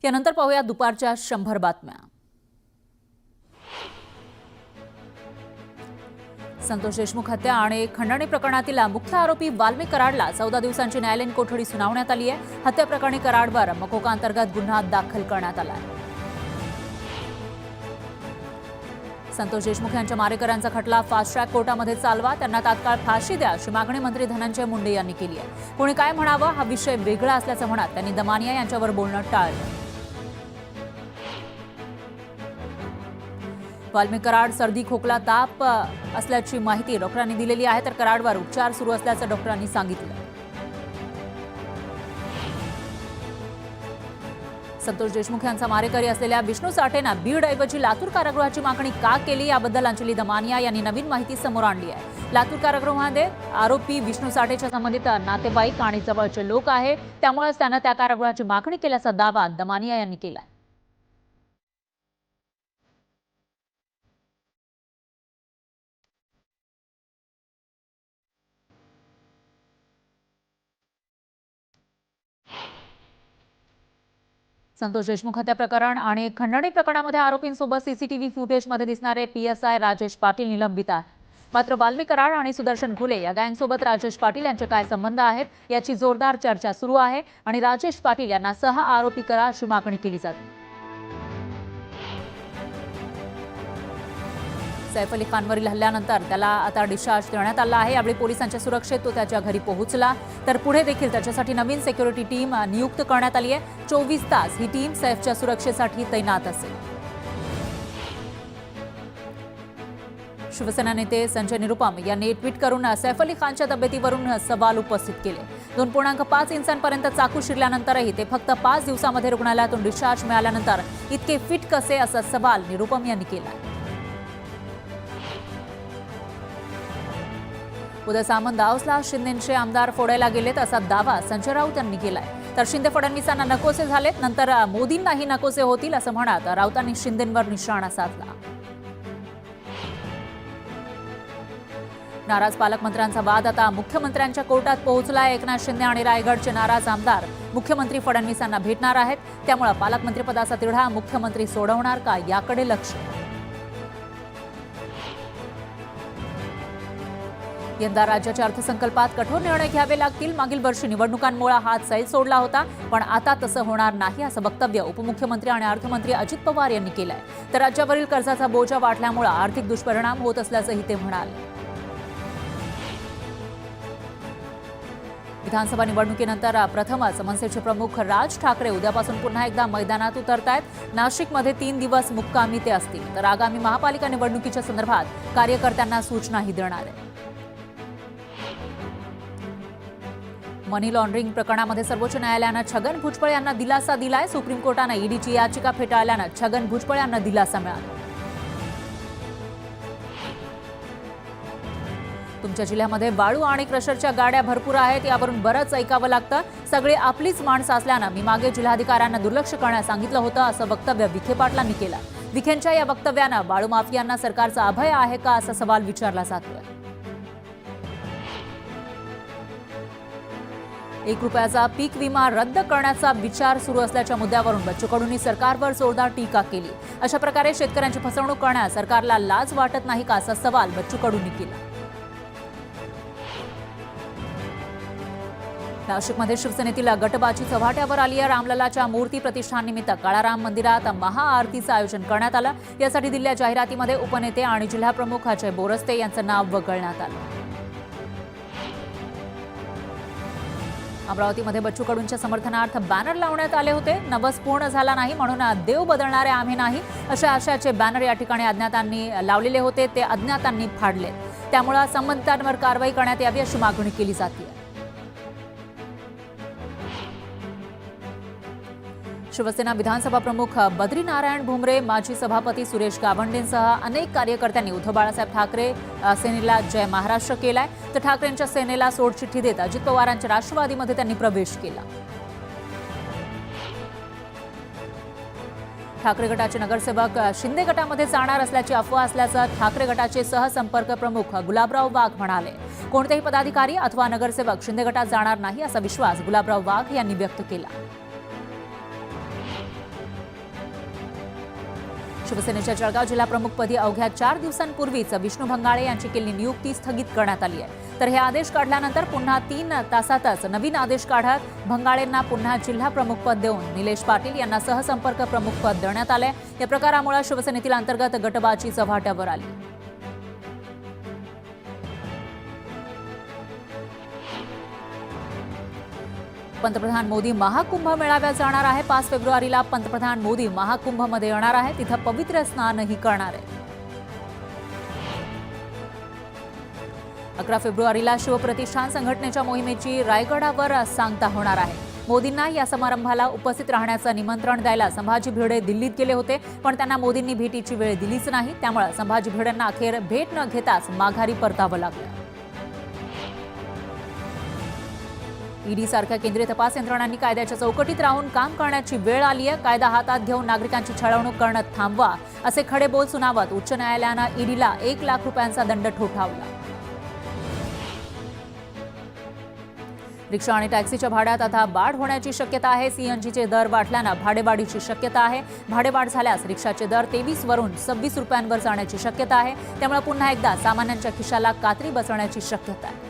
यानंतर पाहूया दुपारच्या 100 बातम्या। संतोष देशमुख हत्या आणि खंडणी प्रकरणातील मुख्य आरोपी वाल्मिक कराडला 14 दिवसांची न्यायालयीन कोठडी सुनावण्यात आली आहे। हत्या प्रकरणी कराडवर मकोका अंतर्गत गुन्हा दाखल करण्यात आला आहे। संतोष देशमुख यांच्या मारेकऱ्यांचा खटला फास्ट ट्रॅक कोर्टामध्ये चालवा, त्यांना तात्काळ फाशी द्या अशी मागणी मंत्री धनंजय मुंडे यांनी केली आहे। कोणी काय म्हणावं हा विषय वेगळा असल्याचं म्हणत त्यांनी दमानिया यांच्यावर बोलणं टाळलं। वाल्मिक कराड सर्दी खोकला ताप असल्याची माहिती डॉक्टरांनी दिलेली आहे, तर कराडवर उपचार सुरू असल्याचं डॉक्टरांनी सांगितलं। संतोष देशमुख यांचा मारेकरी असलेल्या विष्णू साठेंना बीडऐवजी लातूर कारागृहाची मागणी का केली याबद्दल अंजली दमानिया यांनी नवीन माहिती समोर आणली आहे। लातूर कारागृहामध्ये आरोपी विष्णू साठेच्या संबंधित नातेवाईक आणि जवळचे लोक आहे, त्यामुळेच त्यानं त्या कारागृहाची मागणी केल्याचा दावा दमानिया यांनी केला। संतोष देशमुख हत्या प्रकरण आणि खंडणी प्रकरणामध्ये आरोपींसोबत सीसीटीव्ही फुटेजमध्ये दिसणारे पीएसआय राजेश पाटील निलंबित आहेत। मात्र वाल्मिक कराड आणि सुदर्शन घुले या गँगसोबत राजेश पाटील यांचे काय संबंध आहेत याची जोरदार चर्चा सुरू आहे आणि राजेश पाटील यांना सह आरोपी करा अशी मागणी केली जाते। सैफ अली खानवरील हल्ल्यानंतर त्याला आता डिस्चार्ज देण्यात आला आहे। यावेळी पोलिसांच्या सुरक्षेत तो त्याच्या घरी पोहोचला, तर पुढे देखील त्याच्यासाठी नवीन सिक्युरिटी टीम नियुक्त करण्यात आली आहे। 24 तास ही टीम सैफच्या सुरक्षेसाठी तैनात असेल। शिवसेना नेते संजय निरुपम यांनी ट्विट करून सैफ अली खानच्या तब्येतीवरून सवाल उपस्थित केले। 2.5 इंचांपर्यंत चाकू शिरल्यानंतरही ते फक्त 5 दिवसांमध्ये रुग्णालयातून डिस्चार्ज मिळाल्यानंतर इतके फिट कसे असा सवाल निरुपम यांनी केला। उदय सामंत हाऊसला शिंदेचे आमदार फोडायला गेलेत असा दावा संजय राऊत यांनी केलाय, तर शिंदे फडणवीसांना नकोसे झालेत, नंतर मोदींनाही नकोसे होतील असं म्हणत राऊतांनी शिंदेंवर निशाणा साधला। नाराज पालकमंत्र्यांचा वाद आता मुख्यमंत्र्यांच्या कोर्टात पोहोचलाय। एकनाथ शिंदे आणि रायगडचे नाराज आमदार मुख्यमंत्री फडणवीसांना भेटणार आहेत, त्यामुळे पालकमंत्रीपदाचा तिढा मुख्यमंत्री सोडवणार का याकडे लक्ष। यंदा राज्याच्या अर्थसंकल्पात कठोर निर्णय घ्यावे लागतील। मागील वर्षी निवडणुकांमुळे हात सैल सोडला होता, पण आता तसं होणार नाही असं वक्तव्य उपमुख्यमंत्री आणि अर्थमंत्री अजित पवार यांनी केलंय, तर राज्यावरील कर्जाचा बोजा वाढल्यामुळे आर्थिक दुष्परिणाम होत असल्याचंही ते म्हणाले। विधानसभा निवडणुकीनंतर प्रथमच मनसेचे प्रमुख राज ठाकरे उद्यापासून पुन्हा एकदा मैदानात उतरतायत। नाशिकमध्ये 3 दिवस मुक्कामी ते असतील, तर आगामी महापालिका निवडणुकीच्या संदर्भात कार्यकर्त्यांना सूचनाही देणार आहेत। मनी लॉन्ड्रिंग प्रकरणामध्ये सर्वोच्च न्यायालयानं छगन भुजबळ यांना दिलासा दिलाय। सुप्रीम कोर्टानं ईडीची याचिका फेटाळल्यानं छगन भुजबळ यांना दिलासा मिळाला। तुमच्या जिल्ह्यामध्ये वाळू आणि क्रशरच्या गाड्या भरपूर आहेत, यावरून बरंच ऐकावं लागतं। सगळे आपलीच माणसं असल्यानं मी मागे जिल्हाधिकाऱ्यांना दुर्लक्ष करण्यास सांगितलं होतं असं वक्तव्य विखे पाटलांनी केलं। विखेंच्या या वक्तव्यानं वाळू माफियांना सरकारचा अभय आहे का असा सवाल विचारला जातोय। 1 रुपयाचा पीक विमा रद्द करण्याचा विचार सुरू असल्याच्या मुद्द्यावरून बच्चू कडूंनी सरकारवर जोरदार टीका केली। अशा प्रकारे शेतकऱ्यांची फसवणूक करण्यास सरकारला लाज वाटत नाही का असा सवाल बच्चू कडूंनी केला। नाशिकमध्ये शिवसेनेतील गटबाजी चव्हाट्यावर आली आहे। रामललाच्या मूर्ती प्रतिष्ठानिमित्त काळाराम मंदिरात महाआरतीचं आयोजन करण्यात आलं। यासाठी दिलेल्या जाहिरातीमध्ये उपनेते आणि जिल्हाप्रमुख अजय बोरस्ते यांचं नाव वगळण्यात आलं। अमरावतीमध्ये बच्चू कडूंच्या समर्थनार्थ बॅनर लावण्यात आले होते। नवस पूर्ण झाला नाही म्हणून देव बदलणारे आम्ही नाही अशा आशयाचे बॅनर या ठिकाणी अज्ञातांनी लावलेले होते, ते अज्ञातांनी फाडले, त्यामुळे संबंधितांवर कारवाई करण्यात यावी अशी मागणी केली जाते। शिवसेना विधानसभा प्रमुख बद्रीनारायण भुमरे, माजी सभापती सुरेश गावंडेंसह अनेक कार्यकर्त्यांनी उद्धव बाळासाहेब ठाकरे सेनेला जय महाराष्ट्र केलाय, तर ठाकरेंच्या सेनेला सोडचिठ्ठी देत अजित पवारांच्या राष्ट्रवादीमध्ये त्यांनी प्रवेश केला। ठाकरे गटाचे नगरसेवक शिंदे गटामध्ये जाणार असल्याची अफवा असल्याचं ठाकरे गटाचे सहसंपर्क प्रमुख गुलाबराव वाघ म्हणाले। कोणतेही पदाधिकारी अथवा नगरसेवक शिंदे गटात जाणार नाही असा विश्वास गुलाबराव वाघ यांनी व्यक्त केला। शिवसेनेच्या जळगाव जिल्हा प्रमुखपदी अवघ्या 4 दिवसांपूर्वीच विष्णू भंगाळे यांची केलेली नियुक्ती स्थगित करण्यात आली आहे. तर हे आदेश काढल्यानंतर पुन्हा 3 तासातच नवीन आदेश काढत भंगाळेंना पुन्हा जिल्हा प्रमुखपद देऊन निलेश पाटील यांना सहसंपर्क प्रमुखपद देण्यात आले. या प्रकारामुळे शिवसेनेतील अंतर्गत गटबाजी चव्हाट्यावर आली. पंतप्रधान मोदी महाकुंभ मेळाव्यात जाणार आहे. 5 फेब्रुवारीला पंतप्रधान मोदी महाकुंभमध्ये येणार आहे. तिथं पवित्र स्नानही करणार आहे. 11 फेब्रुवारीला शिवप्रतिष्ठान संघटनेच्या मोहिमेची रायगडावर सांगता होणार आहे. मोदींना या समारंभाला उपस्थित राहण्याचं निमंत्रण द्यायला संभाजी भिडे दिल्लीत गेले होते, पण त्यांना मोदींनी भेटीची वेळ दिलीच नाही. त्यामुळे संभाजी भिडेंना अखेर भेट न घेताच माघारी परतावं लागलं. ईडी सारख्या केंद्रीय तपास यंत्रणांनी कायद्याच्या चौकटीत राहून काम करण्याची वेळ आली आहे. कायदा हातात घेऊन नागरिकांची छळवणूक करणं थांबवा असे खडे बोल सुनावत उच्च न्यायालयानं ईडीला 1 लाख रुपयांचा दंड ठोठावला. रिक्षा आणि टॅक्सीच्या भाड्यात आता वाढ होण्याची शक्यता आहे. सीएनजीचे दर वाढल्यानं भाडेवाढीची शक्यता आहे. भाडेवाढ झाल्यास रिक्षाचे दर 23 वरून 26 रुपयांवर जाण्याची शक्यता आहे. त्यामुळे पुन्हा एकदा सामान्यांच्या खिशाला कात्री बसण्याची शक्यता आहे.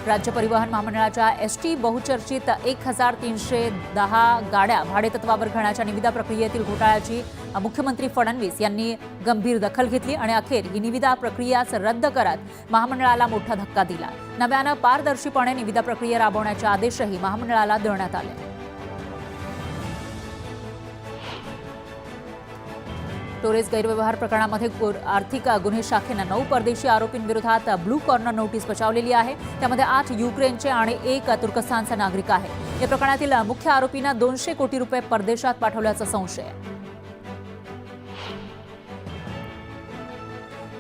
राज्य परिवहन महामंडळाच्या एसटी बहुचर्चित 1310 गाड्या भाडेतत्वावर घेण्याच्या निविदा प्रक्रियेतील घोटाळ्याची मुख्यमंत्री फडणवीस यांनी गंभीर दखल घेतली आणि अखेर ही निविदा प्रक्रियाच रद्द करत महामंडळाला मोठा धक्का दिला. नव्यानं पारदर्शीपणे निविदा प्रक्रिया राबवण्याचे आदेशही महामंडळाला देण्यात आले. टोरेस गैरव्यवहार प्रकरणामध्ये आर्थिक गुन्हे शाखेनं 9 परदेशी आरोपींविरोधात ब्लू कॉर्नर नोटीस बजावलेली आहे. त्यामध्ये 8 युक्रेनचे आणि 1 तुर्कस्तानचा नागरिक आहे. या प्रकरणातील मुख्य आरोपींना 200 कोटी रुपये परदेशात पाठवल्याचा संशय आहे.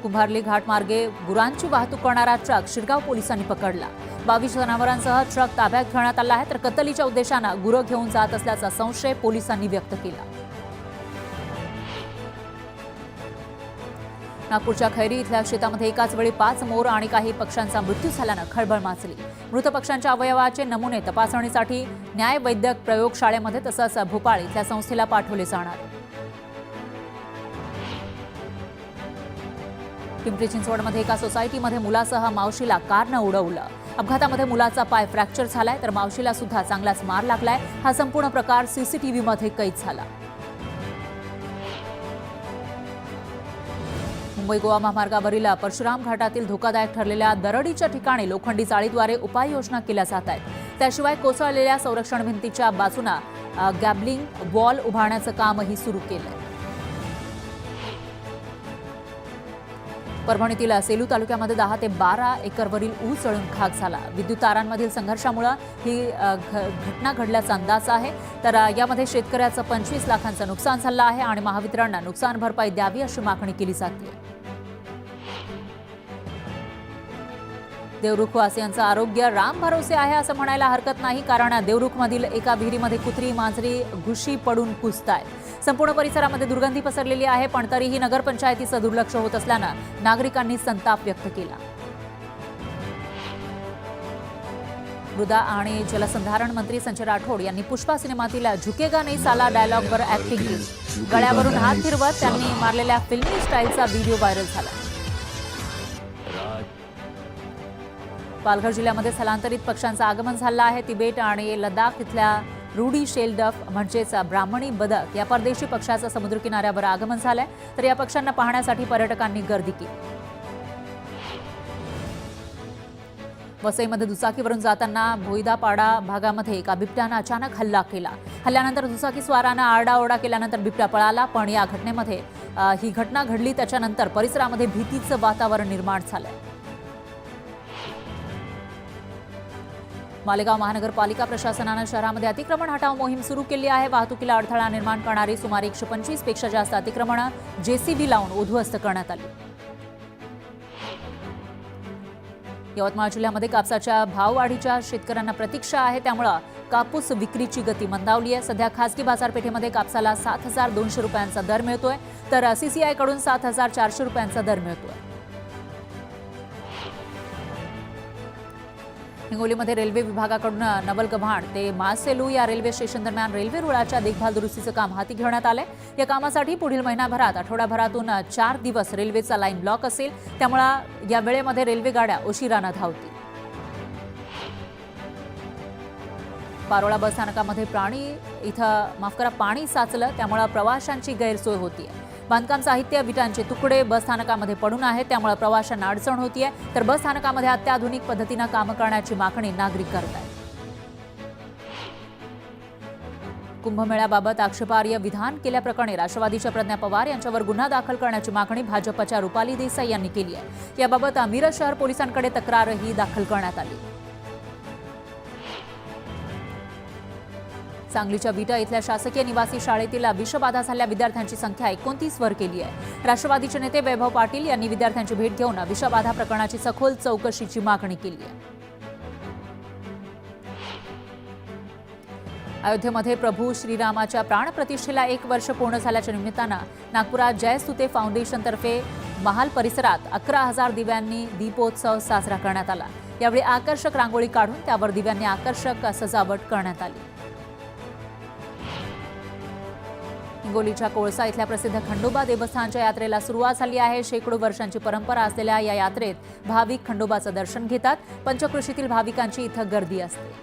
कुंभारली घाटमार्गे गुरांची वाहतूक करणारा ट्रक शिरगाव पोलिसांनी पकडला. 22 जनावरांसह ट्रक ताब्यात घेण्यात आला आहे. तर कत्तलीच्या उद्देशानं गुरं घेऊन जात असल्याचा संशय पोलिसांनी व्यक्त केला. नागपूरच्या खैरी इथल्या शेतामध्ये एकाच वेळी 5 मोर आणि काही पक्ष्यांचा मृत्यू झाल्यानं खळबळ माजली. मृत पक्ष्यांच्या अवयवाचे नमुने तपासणीसाठी न्याय वैद्यक प्रयोगशाळेमध्ये तसंच भोपाळ इथल्या संस्थेला पाठवले जाणार. पिंपरी चिंचवडमध्ये एका सोसायटीमध्ये मुलासह मावशीला कारनं उडवलं. अपघातामध्ये मुलाचा पाय फ्रॅक्चर झालाय तर मावशीला सुद्धा चांगलाच मार लागलाय. हा संपूर्ण प्रकार सीसीटीव्हीमध्ये कैद झाला. मुंबई गोवा महामार्गावरील परशुराम घाटातील धोकादायक ठरलेल्या दरडीच्या ठिकाणी लोखंडी जाळीद्वारे उपाययोजना केल्या जात आहेत. त्याशिवाय कोसळलेल्या संरक्षण भिंतीच्या बाजूला गॅबलिंग वॉल उभारण्याचं कामही सुरू केलंय. परभणीतील सेलू तालुक्यामध्ये 10 ते 12 एकरवरील ऊस जळून खाक झाला. विद्युत तारांमधील संघर्षामुळे ही घटना घडल्याचा अंदाज आहे. तर यामध्ये शेतकऱ्याचं 25 लाखांचं नुकसान झालं आहे आणि महावितरणला नुकसान भरपाई द्यावी अशी मागणी केली जाते. देवरुखवासियांचं आरोग्य राम भरोसे आहे असं म्हणायला हरकत नाही. कारण देवरुखमधील एका विहिरीमध्ये कुत्री मांजरी घुशी पडून कुसतायत. संपूर्ण परिसरामध्ये दुर्गंधी पसरलेली आहे. पण तरीही नगरपंचायतीचं दुर्लक्ष होत असल्यानं नागरिकांनी संताप व्यक्त केला. मृदा आणि जलसंधारण मंत्री संजय राठोड यांनी पुष्पा सिनेमातील झुकेगा नहीं साला डायलॉगवर ऍक्टिंग केली. गळ्यावरून हात फिरवत त्यांनी मारलेल्या फिल्मी स्टाईलचा व्हिडिओ व्हायरल झाला. पालघर जिल्ह्यामध्ये स्थलांतरित पक्ष्यांचं आगमन झालं आहे. तिबेट आणि लडाख इथल्या रुडी शेलडफ म्हणजेच ब्राह्मणी बदक या परदेशी पक्षाचं समुद्र किनाऱ्यावर आगमन झालंय. तर या पक्ष्यांना पाहण्यासाठी पर्यटकांनी गर्दी केली. वसईमध्ये दुचाकीवरून जाताना भोईदापाडा भागामध्ये एका बिबट्यानं अचानक हल्ला केला. हल्ल्यानंतर दुचाकी स्वारानं आरडाओरडा केल्यानंतर बिबट्या पळाला. पण या घटनेमध्ये ही घटना घडली त्याच्यानंतर परिसरामध्ये भीतीचं वातावरण निर्माण झालंय. मालेगाव महानगरपालिका प्रशासनानं शहरामध्ये अतिक्रमण हटाव मोहीम सुरू केली आहे. वाहतुकीला अडथळा निर्माण करणारी सुमारे 125 पेक्षा जास्त अतिक्रमणं जेसीबी लावून उद्ध्वस्त करण्यात आली. यवतमाळ जिल्ह्यामध्ये कापसाच्या भाववाढीच्या शेतकऱ्यांना प्रतीक्षा आहे. त्यामुळे कापूस विक्रीची गती मंदावली आहे. सध्या खासगी बाजारपेठेमध्ये कापसाला 7,200 रुपयांचा दर मिळतोय तर सीसीआय कडून 7,400 रुपयांचा दर मिळतोय. हिंगोलीमध्ये रेल्वे विभागाकडून नवलगव्हाण ते मासेलू या रेल्वे स्टेशन दरम्यान रेल्वे रुळाच्या देखभाल दुरुस्तीचं काम हाती घेण्यात आलंय। या कामासाठी पुढील महिनाभरात आठवडाभरातून 4 दिवस रेल्वेचा लाईन ब्लॉक असेल, त्यामुळे या वेळेमध्ये रेल्वे गाड्या उशिराने धावतील। पारोळा बस स्थानकामध्ये पाणी साचलं, त्यामुळे प्रवाशांची गैरसोय होतीये। बांधकाम साहित्य विटांचे तुकडे बस स्थानकामध्ये पडून आहेत, त्यामुळे प्रवाशांना अडचण होतीये। तर बस स्थानकामध्ये अत्याधुनिक पद्धतीने काम करण्याची मागणी नागरिक करत आहेत। कुंभमेळ्याबाबत आक्षेपार्ह विधान केल्याप्रकरणी राष्ट्रवादीच्या प्रज्ञा पवार यांच्यावर गुन्हा दाखल करण्याची मागणी भाजपच्या रुपाली देसाई यांनी केली आहे। याबाबत मिरज शहर पोलिसांकडे तक्रारही दाखल करण्यात आली। सांगलीच्या विटा इथल्या शासकीय निवासी शाळेतील विषबाधा झालेल्या विद्यार्थ्यांची संख्या 29 वर केली आहे। राष्ट्रवादीचे नेते वैभव पाटील यांनी विद्यार्थ्यांची भेट घेऊन विषबाधा प्रकरणाची सखोल चौकशीची मागणी केली आहे। अयोध्येमध्ये प्रभू श्रीरामाच्या प्राणप्रतिष्ठेला 1 वर्ष पूर्ण झाल्याच्या निमित्तानं नागपुरात जयस्तुते फाउंडेशनतर्फे महाल परिसरात 11,000 दिव्यांनी दीपोत्सव साजरा करण्यात आला। यावेळी आकर्षक रांगोळी काढून त्यावर दिव्यांनी आकर्षक सजावट करण्यात आली। हिंगोलीच्या कोळसा इथल्या प्रसिद्ध खंडोबा देवस्थानच्या यात्रेला सुरुवात झाली आहे। शेकडो वर्षांची परंपरा असलेल्या या यात्रेत भाविक खंडोबाचं दर्शन घेतात। पंचक्रोशीतील भाविकांची इथं गर्दी असते।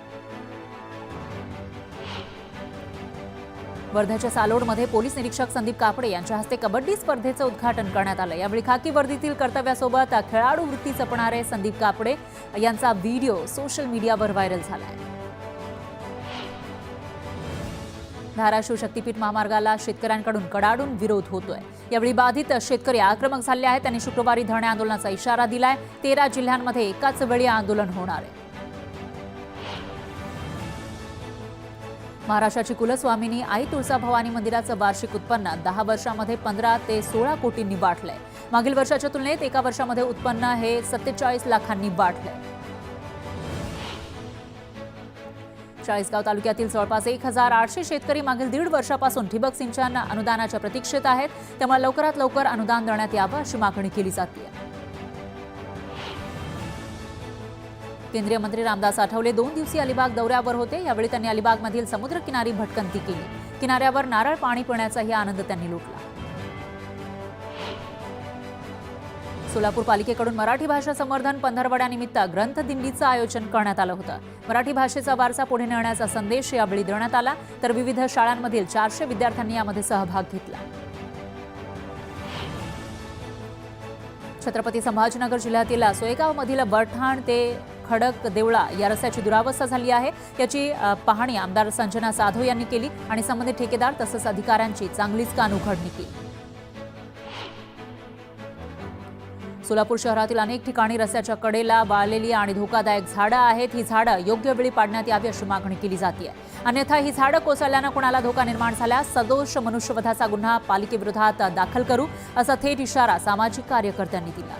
वर्ध्याच्या सालोडमध्ये पोलीस निरीक्षक संदीप कापडे यांच्या हस्ते कबड्डी स्पर्धेचं उद्घाटन करण्यात आलं। यावेळी खाकी वर्दीतील कर्तव्यासोबत खेळाडू वृत्ती जपणारे संदीप कापडे यांचा व्हिडिओ सोशल मीडियावर व्हायरल झालाय। धाराशिव शक्तीपीठ महामार्गाला शेतकऱ्यांकडून कडाडून विरोध होतोय। यावेळी बाधित शेतकरी आक्रमक झाले आहेत। त्यांनी शुक्रवारी धरणे आंदोलनाचा इशारा दिलाय। 13 जिल्ह्यांमध्ये एकाच वेळी आंदोलन होणार आहे। महाराष्ट्राची कुलस्वामिनी आई तुळजाभवानी मंदिराचं वार्षिक उत्पन्न 10 वर्षांमध्ये 15 ते 16 कोटींनी वाढलंय। मागील वर्षाच्या तुलनेत एका वर्षामध्ये उत्पन्न हे 47 लाखांनी वाढलंय। चाळीसगाव तालुक्यातील जवळपास 1800 शेतकरी मागील 1.5 वर्षापासून ठिबक सिंचन अनुदानाच्या प्रतीक्षेत आहेत। त्यामुळे लवकरात लवकर अनुदान देण्यात यावं अशी मागणी केली जाते। केंद्रीय मंत्री रामदास आठवले 2 दिवसीय अलिबाग दौऱ्यावर होते। यावेळी त्यांनी अलिबागमधील समुद्रकिनारी भटकंती केली। किनाऱ्यावर नारळ पाणी पिण्याचाही आनंद त्यांनी लुटला। सोलापूर पालिकेकडून मराठी भाषा संवर्धन पंधरवड्यानिमित्त ग्रंथदिंडीचं आयोजन करण्यात आलं होतं। मराठी भाषेचा वारसा पुढे नेण्याचा संदेश यावेळी देण्यात आला। तर विविध शाळांमधील 400 विद्यार्थ्यांनी यामध्ये सहभाग घेतला। छत्रपती संभाजीनगर जिल्ह्यातील सोयगावमधील बरठाण ते खडक देवळा या रस्त्याची दुरावस्था झाली आहे। याची पाहणी आमदार संजना जाधव यांनी केली आणि संबंधित ठेकेदार तसंच अधिकाऱ्यांची चांगलीच कानउघडणी केली। सोलापूर शहरातील अनेक ठिकाणी रस्त्याच्या कडेला वाळलेली आणि धोकादायक झाडं आहेत। ही झाडं योग्य वेळी पाडण्यात यावी अशी मागणी केली जाते। अन्यथा ही झाडं कोसळल्यानं कोणाला धोका निर्माण झाल्यास सदोष मनुष्यवधाचा गुन्हा पालिकेविरोधात दाखल करू असा थेट इशारा सामाजिक कार्यकर्त्यांनी दिला।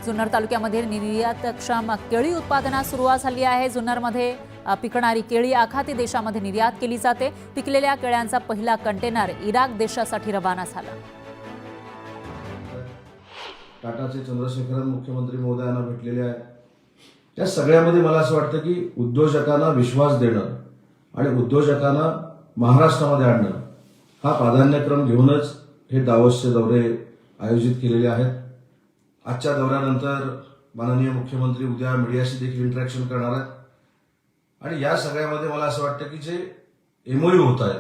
जुन्नर तालुक्यामध्ये निर्यातक्षम केळी उत्पादनास सुरुवात झाली आहे। जुन्नरमध्ये पिकणारी केळी आखाती देशामध्ये निर्यात केली जाते। पिकलेल्या केळ्यांचा पहिला कंटेनर इराक देशासाठी रवाना झाला। टाटाचे चंद्रशेखरन मुख्यमंत्री महोदयांना भेटलेले आहेत। त्या सगळ्यामध्ये मला असं वाटतं की उद्योजकांना विश्वास देणं आणि उद्योजकांना महाराष्ट्रामध्ये आणणं हा प्राधान्यक्रम घेऊनच हे दावोसचे दौरे आयोजित केलेले आहेत। आजच्या दौऱ्यानंतर माननीय मुख्यमंत्री उद्या मीडियाशी देखील इंटरॅक्शन करणार आहेत आणि या सगळ्यामध्ये मला असं वाटतं की जे एमओयू होत आहे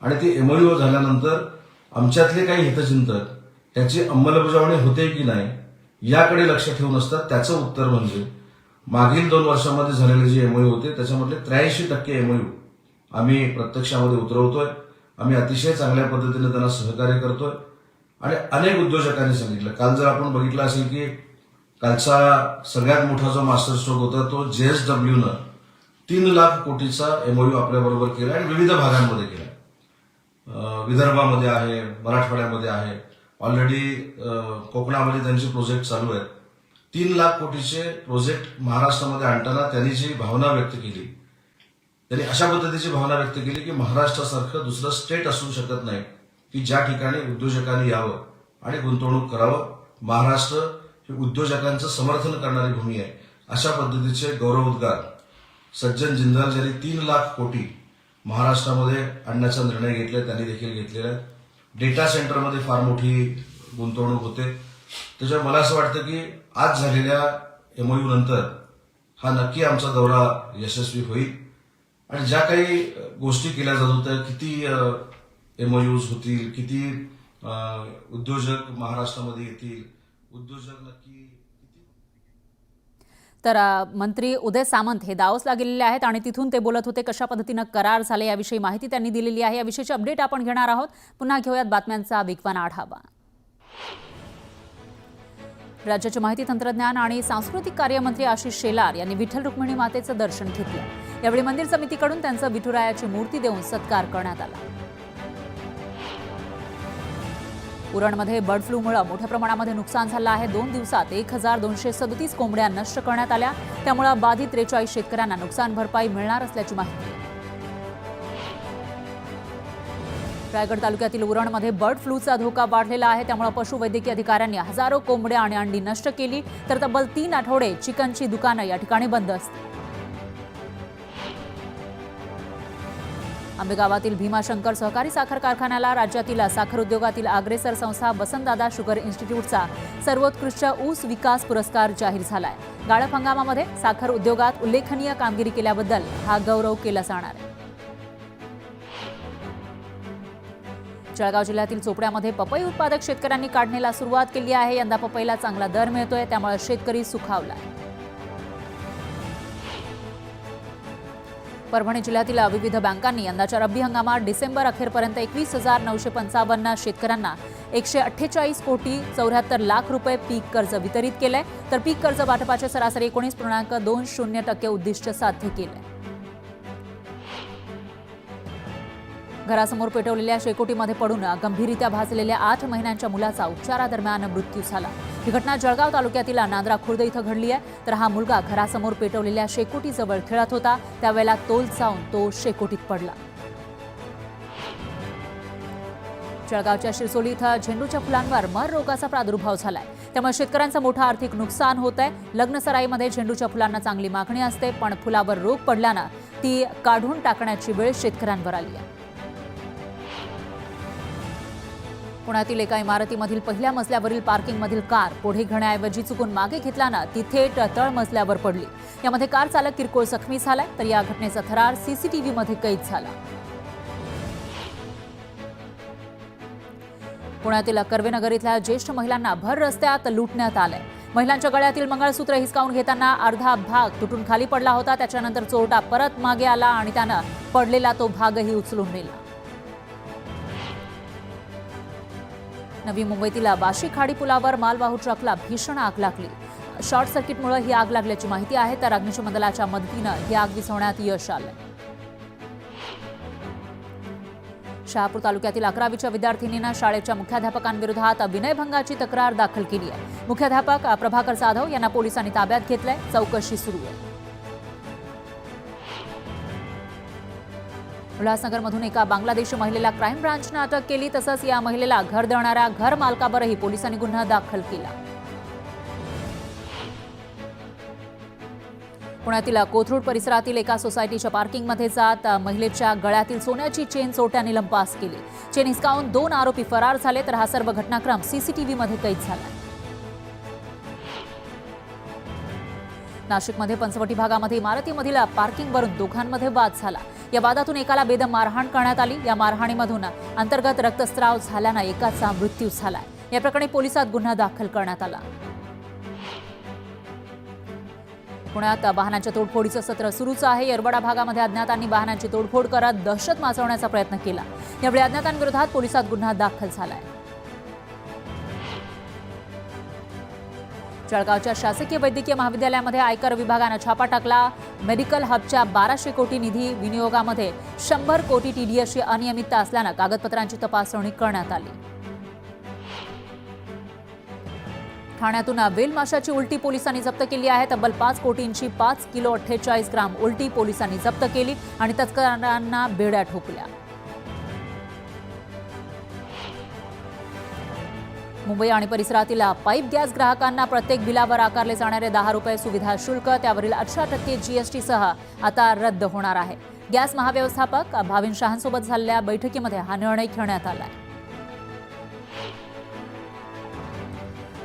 आणि ते एमओयू झाल्यानंतर आमच्यातले काही हितचिंतक त्याची अंमलबजावणी होते की नाही याकडे लक्ष ठेवून असतात। त्याचं उत्तर म्हणजे मागील 2 वर्षांमध्ये झालेले जे एमओयू होते त्याच्यामधले 83% एमओयू आम्ही प्रत्यक्षामध्ये उतरवतोय। आम्ही अतिशय चांगल्या पद्धतीने त्यांना सहकार्य करतोय आणि अनेक उद्योजकांनी सांगितलं, काल जर आपण बघितलं असेल की कालचा सगळ्यात मोठा जो मास्टर स्ट्रोक होता तो JSWनं 3 लाख कोटीचा एमओयू आपल्याबरोबर केला आणि विविध भागांमध्ये केला। विदर्भामध्ये आहे, मराठवाड्यामध्ये आहे, ऑलरेडी कोकणामध्ये त्यांचे प्रोजेक्ट चालू आहेत। 3 लाख कोटीचे प्रोजेक्ट महाराष्ट्रामध्ये आणताना त्यांनी जी भावना व्यक्त केली, त्यांनी अशा पद्धतीची भावना व्यक्त केली की महाराष्ट्रासारखं दुसरं स्टेट असू शकत नाही की ज्या ठिकाणी उद्योजकांनी यावं आणि गुंतवणूक करावं। महाराष्ट्र ही उद्योजकांचं समर्थन करणारी भूमी आहे, अशा पद्धतीचे गौरवोद्गार सज्जन जिंदाल ज्यांनी 3 लाख कोटी महाराष्ट्रामध्ये आणण्याचा निर्णय घेतला त्यांनी देखील घेतलेला आहे. डेटा सेंटरमध्ये फार मोठी गुंतवणूक होते. त्याच्यामुळे मला असं वाटतं की आज झालेल्या MOU नंतर हा नक्की आमचा दौरा यशस्वी होईल आणि ज्या काही गोष्टी केल्या जात होत्या, किती MOUs होतील, किती उद्योजक महाराष्ट्रामध्ये येतील, उद्योजक नक्की तर मंत्री उदय सामंत हे दावोसला गेलेले आहेत आणि तिथून ते बोलत होते. कशा पद्धतीनं करार झाले याविषयी माहिती त्यांनी दिलेली आहे. याविषयीची अपडेट आपण घेणार आहोत. पुन्हा घेऊयात बातम्यांचा वेगवान आढावा. राज्याचे माहिती तंत्रज्ञान आणि सांस्कृतिक कार्यमंत्री आशिष शेलार यांनी विठ्ठल रुक्मिणी मातेचं दर्शन घेतलं. यावेळी मंदिर समितीकडून त्यांचं विठुरायाची मूर्ती देऊन सत्कार करण्यात आला. उरणमध्ये बर्ड फ्लूमुळे मोठ्या प्रमाणामध्ये नुकसान झालं आहे. 2 दिवसात 1237 कोंबड्या नष्ट करण्यात आल्या. त्यामुळे बाधित 43 शेतकऱ्यांना नुकसान भरपाई मिळणार असल्याची माहिती. रायगड तालुक्यातील उरणमध्ये बर्ड फ्लूचा धोका वाढलेला आहे. त्यामुळे पशुवैद्यकीय अधिकाऱ्यांनी हजारो कोंबड्या आणि अंडी नष्ट केली. तर तब्बल 3 आठवडे चिकनची दुकानं या ठिकाणी बंद असतील. आंबेगावातील भीमाशंकर सहकारी साखर कारखान्याला राज्यातील साखर उद्योगातील अग्रेसर संस्था वसंतदादा शुगर इन्स्टिट्यूटचा सर्वोत्कृष्ट ऊस विकास पुरस्कार जाहीर झालाय. गाळप हंगामामध्ये साखर उद्योगात उल्लेखनीय कामगिरी केल्याबद्दल हा गौरव केला जाणार आहे. जळगाव जिल्ह्यातील चोपड्यामध्ये पपई उत्पादक शेतकऱ्यांनी काढणीला सुरुवात केली आहे. यंदा पपईला चांगला दर मिळतोय, त्यामुळे शेतकरी सुखावला. परभणी जिल्ह्यातील विविध बँकांनी यंदाच्या रब्बी हंगामात डिसेंबर अखेरपर्यंत 21,955 शेतकऱ्यांना 148 कोटी 74 लाख रुपये पीक कर्ज वितरित केलंय. तर पीक कर्ज वाटपाचे सरासरी 19.20% उद्दिष्ट साध्य केलंय. घरासमोर पेटवलेल्या शेकोटीमध्ये पडून गंभीररित्या भाजलेल्या 8 महिन्यांच्या मुलाचा उपचारादरम्यान मृत्यू झाला. ही घटना जळगाव तालुक्यातील नांद्रा खुर्द इथं घडली आहे. तर हा मुलगा घरासमोर पेटवलेल्या शेकोटीजवळ खेळत होता. त्यावेळेला तोल चावून तो शेकोटीत पडला. जळगावच्या शिरसोली इथं झेंडूच्या फुलांवर मर रोगाचा प्रादुर्भाव झालाय. त्यामुळे शेतकऱ्यांचं मोठं आर्थिक नुकसान होत आहे. लग्नसराईमध्ये झेंडूच्या फुलांना चांगली मागणी असते, पण फुलावर रोग पडल्यानं ती काढून टाकण्याची वेळ शेतकऱ्यांवर आली आहे. पुण्यातील एका इमारतीमधील पहिल्या मजल्यावरील पार्किंगमधील कार पुढे घेण्याऐवजी चुकून मागे घेतल्यानं ती थेट तळ मजल्यावर पडली. यामध्ये कार चालक किरकोळ जखमी झालाय. तर या घटनेचा थरार CCTVमध्ये कैद झाला. पुण्यातील कर्वेनगर इथल्या ज्येष्ठ महिलांना भर रस्त्यात लुटण्यात आलंय. महिलांच्या गळ्यातील मंगळसूत्र हिसकावून घेताना अर्धा भाग तुटून खाली पडला होता. त्याच्यानंतर चोरटा परत मागे आला आणि त्यानं पडलेला तो भागही उचलून नेला. नवी मुंबईतील बाशी खाडी पुलावर मालवाहू ट्रकला भीषण आग लागली. शॉर्ट सर्किटमुळे ही आग लागल्याची माहिती आहे. तर अग्निशमन दलाच्या मदतीनं ही आग विझवण्यात यश आलं. शहापूर तालुक्यातील 11वीच्या विद्यार्थिनीनं शाळेच्या मुख्याध्यापकांविरोधात विनयभंगाची तक्रार दाखल केली आहे. मुख्याध्यापक प्रभाकर जाधव यांना पोलिसांनी ताब्यात घेतलंय. चौकशी सुरू आहे. उल्हासनगरमधून एका बांगलादेशी महिलेला क्राईम ब्रांचनं अटक केली. तसंच या महिलेला घर देणाऱ्या घर मालकावरही पोलिसांनी गुन्हा दाखल केला. पुण्यातील कोथरूड परिसरातील एका सोसायटीच्या पार्किंगमध्ये जात महिलेच्या गळ्यातील सोन्याची चेन चोरट्यांनी लंपास केली. चेन हिसकावून 2 आरोपी फरार झाले. तर हा सर्व घटनाक्रम CCTVमध्ये कैद झाला. नाशिकमध्ये पंचवटी भागामध्ये इमारतीमधील पार्किंगवरून दोघांमध्ये वाद झाला. या वादातून एकाला बेदम मारहाण करण्यात आली. या मारहाणीमधून अंतर्गत रक्तस्राव झाल्यानं एकाचा मृत्यू झालाय. या प्रकरणी पोलिसात गुन्हा दाखल करण्यात आला. पुण्यात वाहनांच्या तोडफोडीचं सत्र सुरूच आहे. येरवडा भागामध्ये अज्ञातांनी वाहनांची तोडफोड करत दहशत माजवण्याचा प्रयत्न केला. यावेळी अज्ञातांविरोधात पोलिसात गुन्हा दाखल झालाय. जळगावच्या शासकीय वैद्यकीय महाविद्यालयामध्ये आयकर विभागानं छापा टाकला. मेडिकल हबच्या 1200 कोटी निधी विनियोगामध्ये 100 कोटी TDSची अनियमितता असल्यानं कागदपत्रांची तपासणी करण्यात आली. ठाण्यातून वेल माशाची उलटी पोलिसांनी जप्त केली आहे. तब्बल 5 कोटींची 5 किलो 48 ग्राम उलटी पोलिसांनी जप्त केली आणि तस्करांना बेड्या ठोकल्या. मुंबई आणि परिसरातील पाईप गॅस ग्राहकांना प्रत्येक बिलावर आकारले जाणारे 10 रुपये सुविधा शुल्क त्यावरील 18% GST सह आता रद्द होणार आहे. गॅस महाव्यवस्थापक भाविन शहांसोबत झालेल्या बैठकीमध्ये हा निर्णय घेण्यात आला आहे.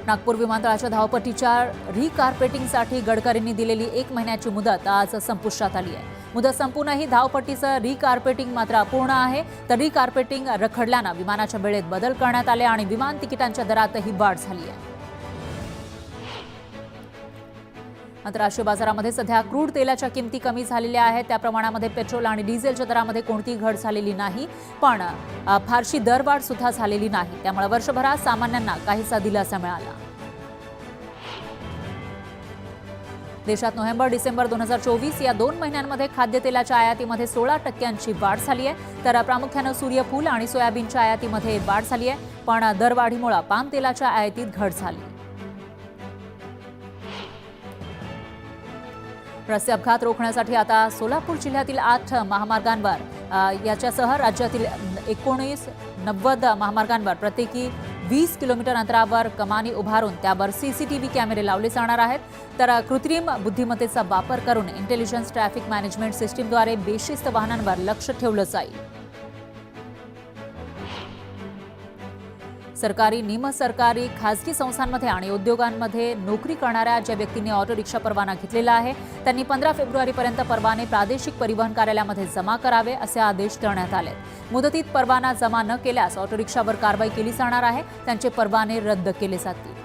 नागपूर विमानतळाच्या धावपट्टीच्या रिकार्पेटिंगसाठी गडकरींनी दिलेली 1 महिन्याची मुदत आज संपुष्टात आली आहे. मुदत संपूनही धावपट्टीचं रिकार्पेटिंग मात्र अपूर्ण आहे. तर रिकार्पेटिंग रखडल्यानं विमानाच्या वेळेत बदल करण्यात आले आणि विमान तिकिटांच्या दरातही वाढ झाली आहे. आंतरराष्ट्रीय बाजारामध्ये सध्या क्रूड तेलाच्या किमती कमी झालेल्या आहेत. त्या प्रमाणामध्ये पेट्रोल आणि डिझेलच्या दरामध्ये कोणतीही घट झालेली नाही, पण फारशी दरवाढ सुद्धा झालेली नाही. त्यामुळे वर्षभरात सामान्यांना काहीसा दिलासा मिळाला. देशात नोव्हेंबर-डिसेंबर 2024 या 2 महिन्यांमध्ये खाद्यतेलाच्या आयातीमध्ये 16% वाढ झाली आहे. तर प्रामुख्यानं सूर्यफूल आणि सोयाबीनच्या आयातीमध्ये वाढ झाली आहे, पण दरवाढीमुळे पाम तेलाच्या आयातीत घट झाली. रस्ते अपघात रोखण्यासाठी आता सोलापूर जिल्ह्यातील 8 महामार्गांवर याच्यासह राज्यातील 19-90 महामार्गांवर प्रत्येकी 20 किलोमीटर अंतरावर कमानी उभारून त्यावर CCTV कॅमेरे लावले जाणार आहेत. तर कृत्रिम बुद्धिमत्तेचा वापर करून इंटेलिजन्स ट्रॅफिक मॅनेजमेंट सिस्टीमद्वारे बेशिस्त वाहनांवर लक्ष ठेवलं जाईल. सरकारी, निमसरकारी, खासगी संस्थांमध्ये आणि उद्योगांमध्ये नोकरी करणाऱ्या ज्या व्यक्तींनी ऑटो रिक्षा परवाना घेतलेला आहे त्यांनी 15 फेब्रुवारीपर्यंत परवाने प्रादेशिक परिवहन कार्यालयामध्ये जमा करावे असे आदेश देण्यात आले. मुदतीत परवाना जमा न केल्यास ऑटो रिक्षावर कारवाई केली जाणार आहे. त्यांचे परवाने रद्द केले जातील.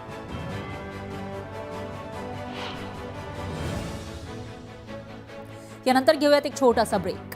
यानंतर घेऊयात एक छोटासा ब्रेक.